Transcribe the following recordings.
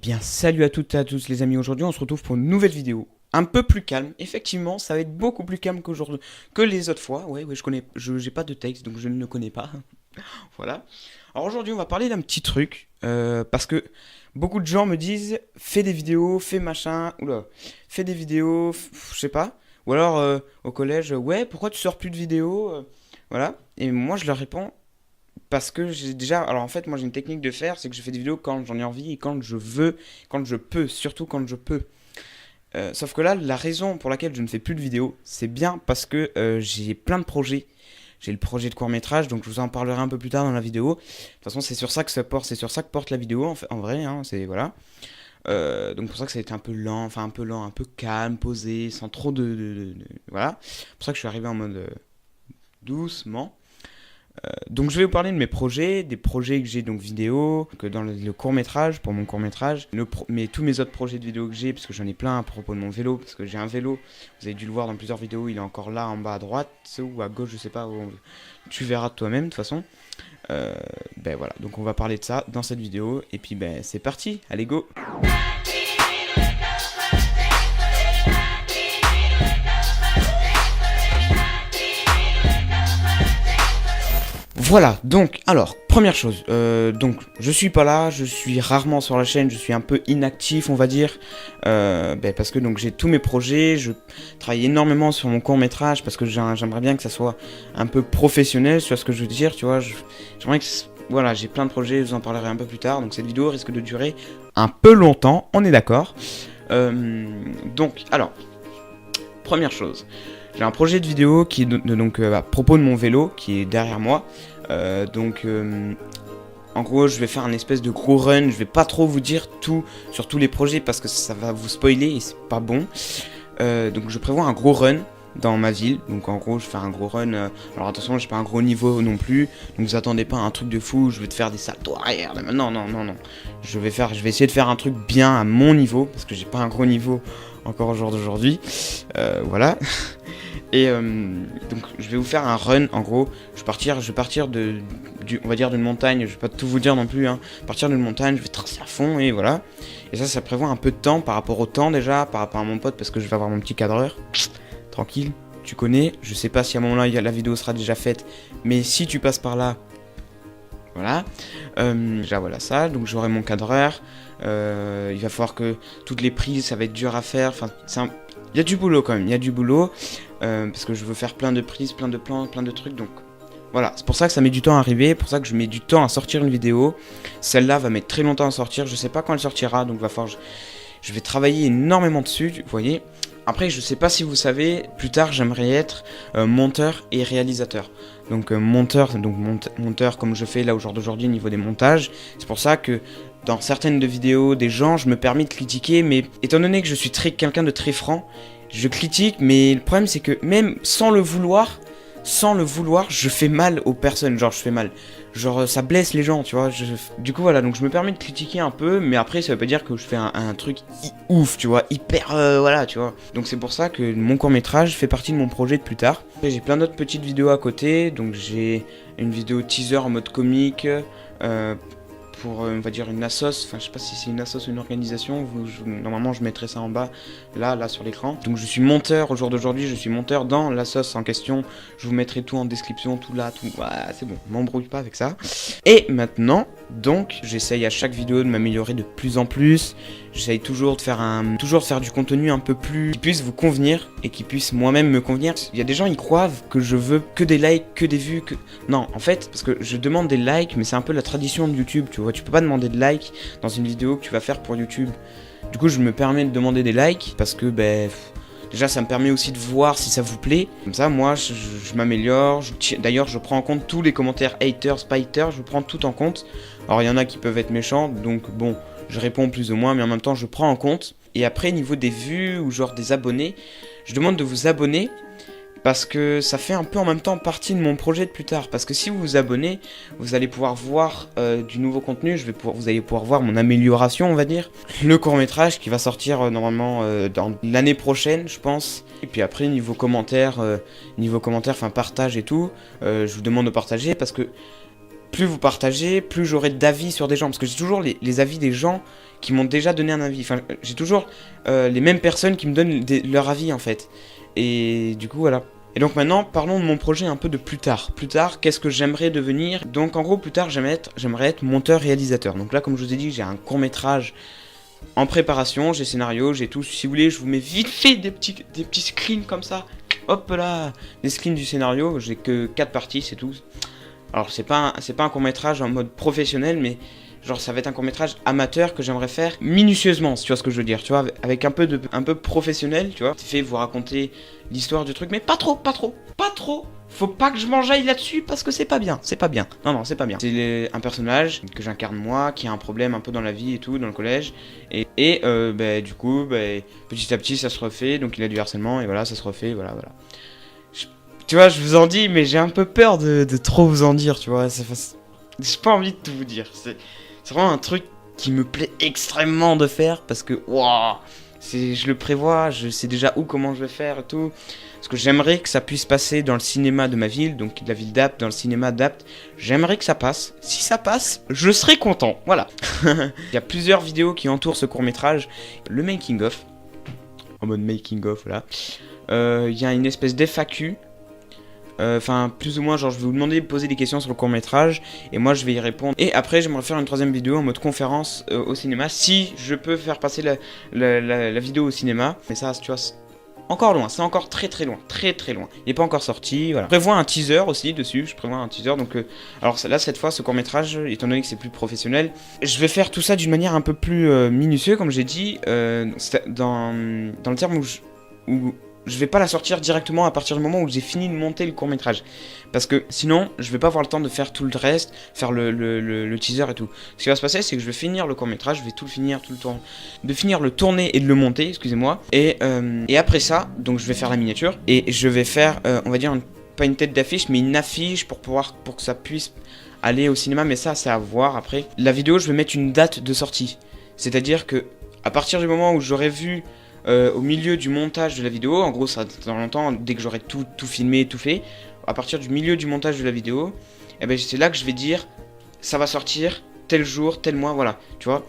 bien, salut à toutes et à tous les amis, aujourd'hui on se retrouve pour une nouvelle vidéo. Un peu plus calme, effectivement, ça va être beaucoup plus calme qu'aujourd'hui, que les autres fois. Ouais, j'ai pas de texte, donc je ne le connais pas. Voilà. Alors aujourd'hui on va parler d'un petit truc, parce que beaucoup de gens me disent, fais des vidéos, fais machin, oula, fais des vidéos, je sais pas. Ou alors au collège, ouais, pourquoi tu sors plus de vidéos voilà. Et moi je leur réponds, parce que j'ai déjà. Alors en fait, moi j'ai une technique de faire, c'est que je fais des vidéos quand j'en ai envie et quand je veux, quand je peux, surtout quand je peux. Sauf que là, la raison pour laquelle je ne fais plus de vidéos, c'est bien parce que j'ai plein de projets. J'ai le projet de court-métrage, donc je vous en parlerai un peu plus tard dans la vidéo. De toute façon, c'est sur ça que ça porte, c'est sur ça que porte la vidéo, en vrai, hein, c'est voilà. Donc pour ça que ça a été un peu lent, enfin un peu lent, un peu calme, posé, sans trop voilà. C'est pour ça que je suis arrivé en mode doucement. Donc je vais vous parler de mes projets, des projets que j'ai donc vidéo, que dans le court métrage, pour mon court métrage, mais tous mes autres projets de vidéo que j'ai, parce que j'en ai plein à propos de mon vélo, parce que j'ai un vélo, vous avez dû le voir dans plusieurs vidéos, il est encore là en bas à droite, ou à gauche, je sais pas, tu verras de toi-même de toute façon. Ben voilà, donc on va parler de ça dans cette vidéo, et puis ben c'est parti, allez go. Voilà, donc, alors, première chose, donc, je suis pas là, je suis rarement sur la chaîne, je suis un peu inactif, on va dire, parce que donc j'ai tous mes projets, je travaille énormément sur mon court-métrage, parce que j'aimerais bien que ça soit un peu professionnel, sur ce que je veux dire, tu vois, j'aimerais que, voilà, j'ai plein de projets, je vous en parlerai un peu plus tard, donc cette vidéo risque de durer un peu longtemps, on est d'accord. Donc, alors, première chose, j'ai un projet de vidéo qui est donc à propos de mon vélo, qui est derrière moi. En gros, je vais faire un espèce de gros run. Je vais pas trop vous dire tout sur tous les projets parce que ça va vous spoiler et c'est pas bon. Donc, je prévois un gros run dans ma ville. Donc, en gros, je vais faire un gros run. Alors, attention, j'ai pas un gros niveau non plus. Donc, vous attendez pas à un truc de fou. Je vais te faire des saltos arrière. Non, non, non, non. Je vais essayer de faire un truc bien à mon niveau parce que j'ai pas un gros niveau encore au jour d'aujourd'hui. Voilà. Et donc je vais vous faire un run en gros. Je vais partir on va dire d'une montagne. Je vais pas tout vous dire non plus. Partir d'une montagne, je vais tracer à fond et voilà. Et ça prévoit un peu de temps par rapport au temps déjà, par rapport à mon pote parce que je vais avoir mon petit cadreur. Tranquille, tu connais. Je sais pas si à un moment là la vidéo sera déjà faite, mais si tu passes par là, voilà. Déjà voilà ça. Donc j'aurai mon cadreur. Il va falloir que toutes les prises, ça va être dur à faire. Enfin, il y a du boulot quand même. Il y a du boulot. Parce que je veux faire plein de prises, plein de plans, plein de trucs, donc voilà, c'est pour ça que ça met du temps à arriver, c'est pour ça que je mets du temps à sortir une vidéo. Celle-là va mettre très longtemps à sortir, je sais pas quand elle sortira, donc va falloir je vais travailler énormément dessus, vous voyez. Après, je sais pas si vous savez, plus tard j'aimerais être monteur et réalisateur. Donc monteur comme je fais là au jour d'aujourd'hui au niveau des montages. C'est pour ça que dans certaines vidéos des gens, je me permets de critiquer, mais étant donné que je suis quelqu'un de très franc, je critique, mais le problème c'est que même sans le vouloir, je fais mal aux personnes, genre je fais mal. Genre ça blesse les gens, tu vois. Du coup voilà, donc je me permets de critiquer un peu, mais après ça veut pas dire que je fais un truc ouf, tu vois, hyper voilà, tu vois. Donc c'est pour ça que mon court-métrage fait partie de mon projet de plus tard. Après, j'ai plein d'autres petites vidéos à côté, donc j'ai une vidéo teaser en mode comique, pour on va dire une assos, enfin je sais pas si c'est une assos ou une organisation, normalement je mettrai ça en bas, là sur l'écran. Donc je suis monteur au jour d'aujourd'hui, je suis monteur dans l'assos en question, je vous mettrai tout en description, tout là, tout, voilà, c'est bon, m'embrouille pas avec ça. Et maintenant, donc j'essaye à chaque vidéo de m'améliorer de plus en plus, j'essaye toujours de faire du contenu un peu plus, qui puisse vous convenir et qui puisse moi-même me convenir. Il y a des gens, ils croient que je veux que des likes, que des vues, que... Non, en fait, parce que je demande des likes, mais c'est un peu la tradition de YouTube, tu vois. Tu peux pas demander de likes dans une vidéo que tu vas faire pour YouTube. Du coup, je me permets de demander des likes parce que, déjà, ça me permet aussi de voir si ça vous plaît. Comme ça, moi, je m'améliore. D'ailleurs, je prends en compte tous les commentaires haters, pas haters, je prends tout en compte. Alors, il y en a qui peuvent être méchants, donc bon, je réponds plus ou moins, mais en même temps, je prends en compte. Et après, niveau des vues ou genre des abonnés, je demande de vous abonner. Parce que ça fait un peu en même temps partie de mon projet de plus tard. Parce que si vous vous abonnez, vous allez pouvoir voir du nouveau contenu. Vous allez pouvoir voir mon amélioration, on va dire. Le court-métrage qui va sortir normalement dans l'année prochaine, je pense. Et puis après, niveau commentaire, enfin partage et tout, je vous demande de partager parce que plus vous partagez, plus j'aurai d'avis sur des gens. Parce que j'ai toujours les avis des gens qui m'ont déjà donné un avis. Enfin, j'ai toujours les mêmes personnes qui me donnent leur avis en fait. Et du coup, voilà. Et donc maintenant, parlons de mon projet un peu de plus tard. Plus tard, qu'est-ce que j'aimerais devenir? Donc en gros, plus tard, j'aimerais être monteur-réalisateur. Donc là, comme je vous ai dit, j'ai un court-métrage en préparation, j'ai scénario, j'ai tout. Si vous voulez, je vous mets vite fait des petits screens comme ça. Hop là, des screens du scénario. J'ai que 4 parties, c'est tout. Alors c'est pas un court-métrage en mode professionnel, mais genre ça va être un court-métrage amateur que j'aimerais faire minutieusement, si tu vois ce que je veux dire, tu vois, avec un peu professionnel, tu vois. C'est fait vous raconter l'histoire du truc, mais pas trop. Faut pas que je m'enjaille là-dessus parce que c'est pas bien. Non, c'est pas bien. C'est un personnage que j'incarne moi, qui a un problème un peu dans la vie et tout, dans le collège. Et du coup, petit à petit, ça se refait. Donc il a du harcèlement et voilà, ça se refait, voilà. Tu vois, je vous en dis, mais j'ai un peu peur de trop vous en dire, tu vois. J'ai pas envie de tout vous dire. C'est vraiment un truc qui me plaît extrêmement de faire parce que, waouh, je le prévois, je sais déjà comment je vais faire et tout. Parce que j'aimerais que ça puisse passer dans le cinéma de ma ville, donc de la ville d'Apt, dans le cinéma d'Apt. J'aimerais que ça passe. Si ça passe, je serai content. Voilà. Il y a plusieurs vidéos qui entourent ce court-métrage. Le making-of. En mode making-of, voilà. Il y a une espèce d'FAQ. Enfin, plus ou moins, genre, je vais vous demander de poser des questions sur le court-métrage. Et moi, je vais y répondre. Et après, j'aimerais faire une troisième vidéo en mode conférence au cinéma. Si je peux faire passer la vidéo au cinéma. Mais ça, tu vois... Encore loin, c'est encore très loin, très loin. Il n'est pas encore sorti, voilà. Je prévois un teaser aussi dessus, donc... alors là, cette fois, ce court-métrage, étant donné que c'est plus professionnel, je vais faire tout ça d'une manière un peu plus minutieuse, comme j'ai dit, dans le terme où je vais pas la sortir directement à partir du moment où j'ai fini de monter le court-métrage. Parce que sinon, je vais pas avoir le temps de faire tout le reste, faire le teaser et tout. Ce qui va se passer, c'est que je vais finir le court-métrage, je vais tout le finir, tout le temps. De finir le tourner et de le monter, excusez-moi. Et après ça, donc je vais faire la miniature. Et je vais faire, on va dire, pas une tête d'affiche, mais une affiche pour que ça puisse aller au cinéma. Mais ça, c'est à voir après. La vidéo, je vais mettre une date de sortie. C'est-à-dire que, à partir du moment où j'aurai vu... au milieu du montage de la vidéo, en gros ça dans longtemps, dès que j'aurai tout filmé, tout fait, à partir du milieu du montage de la vidéo, et ben c'est là que je vais dire ça va sortir tel jour, tel mois, voilà, tu vois.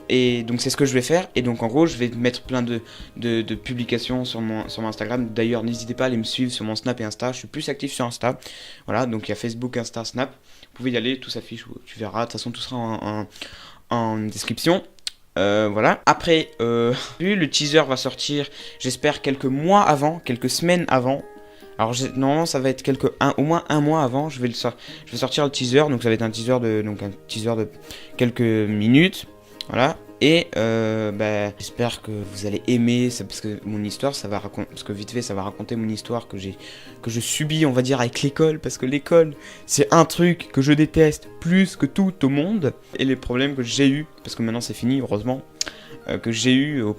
Et donc c'est ce que je vais faire, et donc en gros je vais mettre plein de publications sur mon Instagram. D'ailleurs n'hésitez pas à aller me suivre sur mon Snap et Insta, je suis plus actif sur Insta, voilà, donc il y a Facebook, Insta, Snap, vous pouvez y aller, tout s'affiche, tu verras, de toute façon tout sera en description. Voilà. Après, le teaser va sortir, j'espère quelques mois avant, quelques semaines avant. Alors normalement ça va être au moins un mois avant. Je vais sortir le teaser, donc ça va être un teaser de quelques minutes, voilà. Et j'espère que vous allez aimer ça, parce que mon histoire, parce que vite fait ça va raconter mon histoire que je subis, on va dire, avec l'école, parce que l'école c'est un truc que je déteste plus que tout au monde, et les problèmes que j'ai eu, parce que maintenant c'est fini heureusement, que j'ai eu au...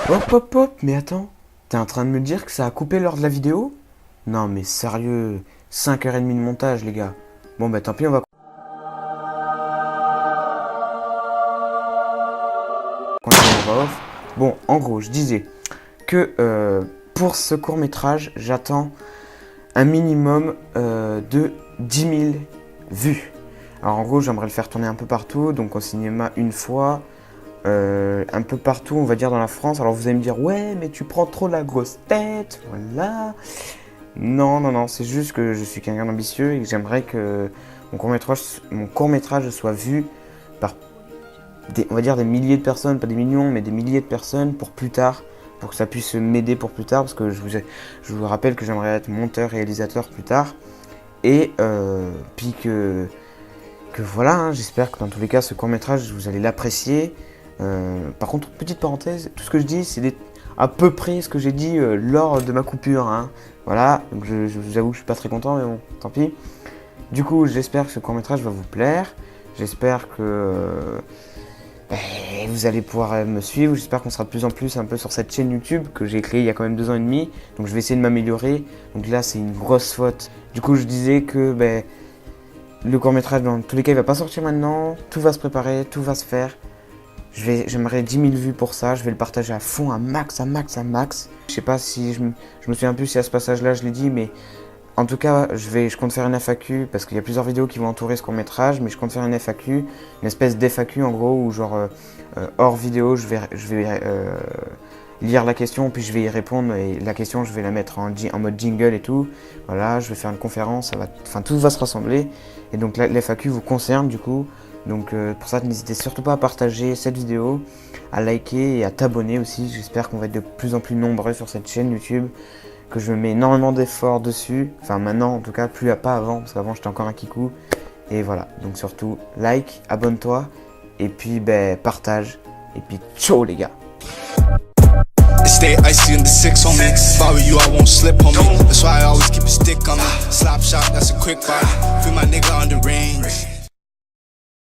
Hop, mais attends, t'es en train de me dire que ça a coupé lors de la vidéo? Non mais sérieux, 5h30 de montage les gars. Bon bah tant pis, on va... Bon, en gros, je disais que pour ce court-métrage, j'attends un minimum de 10 000 vues. Alors en gros, j'aimerais le faire tourner un peu partout, donc au cinéma une fois, un peu partout, on va dire dans la France. Alors vous allez me dire, ouais, mais tu prends trop la grosse tête, voilà. Non, c'est juste que je suis quelqu'un d'ambitieux et que j'aimerais que mon court-métrage soit vu par... on va dire des milliers de personnes, pas des millions, mais des milliers de personnes pour plus tard, pour que ça puisse m'aider pour plus tard, parce que je vous rappelle que j'aimerais être monteur, réalisateur plus tard, et puis que voilà, hein, j'espère que dans tous les cas, ce court-métrage, vous allez l'apprécier. Par contre, petite parenthèse, tout ce que je dis, c'est à peu près ce que j'ai dit lors de ma coupure, hein. Voilà, donc je vous avoue que je suis pas très content, mais bon, tant pis. Du coup, j'espère que ce court-métrage va vous plaire, j'espère que... vous allez pouvoir me suivre, j'espère qu'on sera de plus en plus un peu sur cette chaîne YouTube que j'ai créée il y a quand même 2 ans et demi, donc je vais essayer de m'améliorer. Donc là c'est une grosse faute. Du coup je disais que le court-métrage dans tous les cas il va pas sortir maintenant, tout va se préparer, tout va se faire. J'aimerais 10 000 vues pour ça, je vais le partager à fond, à max. Je sais pas si je me souviens plus si à ce passage là je l'ai dit, mais En tout cas, je compte faire une FAQ parce qu'il y a plusieurs vidéos qui vont entourer ce court-métrage, mais je compte faire une FAQ, une espèce d'FAQ en gros, où genre hors vidéo, je vais lire la question, puis je vais y répondre, et la question, je vais la mettre en mode jingle et tout. Voilà, je vais faire une conférence, tout va se rassembler, et donc l'FAQ vous concerne du coup. Donc pour ça, n'hésitez surtout pas à partager cette vidéo, à liker et à t'abonner aussi. J'espère qu'on va être de plus en plus nombreux sur cette chaîne YouTube, que je mets énormément d'efforts dessus. Enfin maintenant en tout cas, pas avant, parce qu'avant j'étais encore un kikou. Et voilà, donc surtout like, abonne-toi, et puis partage, et puis ciao les gars. Stay icy in the 6 on me. If I were you, I won't slip on me. That's why I always keep a stick on me. Slap shot, that's a quick body. Free my nigga on the range.